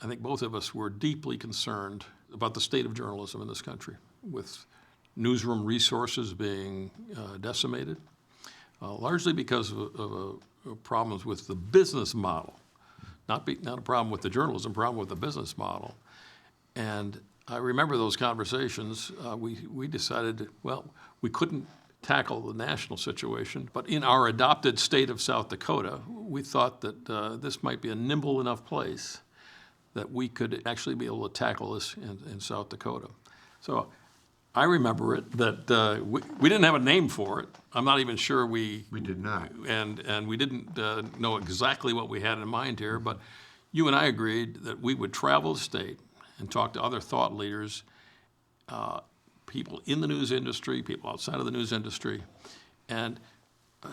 I think both of us were deeply concerned about the state of journalism in this country, with newsroom resources being decimated, largely because of problems with the business model. Not a problem with the journalism, a problem with the business model. And I remember those conversations. We decided, well, we couldn't tackle the national situation, but in our adopted state of South Dakota, we thought that this might be a nimble enough place that we could actually be able to tackle this in South Dakota. So I remember it that we didn't have a name for it. I'm not even sure we did not. And we didn't know exactly what we had in mind here, but you and I agreed that we would travel the state and talk to other thought leaders, people in the news industry, people outside of the news industry, and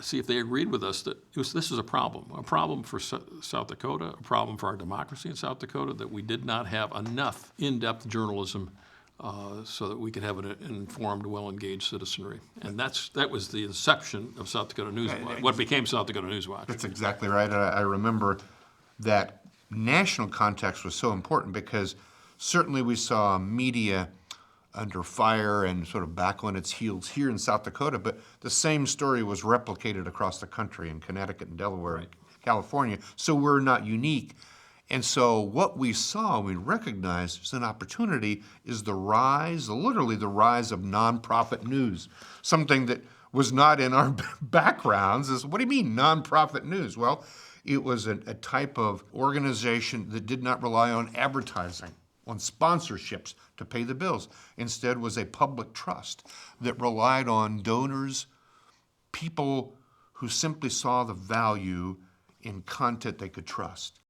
see if they agreed with us that this is a problem for South Dakota, a problem for our democracy in South Dakota, that we did not have enough in-depth journalism so that we could have an informed, well-engaged citizenry. And that was the inception of South Dakota News Watch, what became South Dakota News Watch. That's exactly right. I remember that national context was so important because certainly we saw media under fire and sort of back on its heels here in South Dakota, but the same story was replicated across the country in Connecticut and Delaware and California, so we're not unique. And so what we saw, we recognized as an opportunity, is literally the rise of nonprofit news, something that was not in our backgrounds. What do you mean nonprofit news? Well, it was a type of organization that did not rely on advertising, on sponsorships to pay the bills. Instead was a public trust that relied on donors, people who simply saw the value in content they could trust.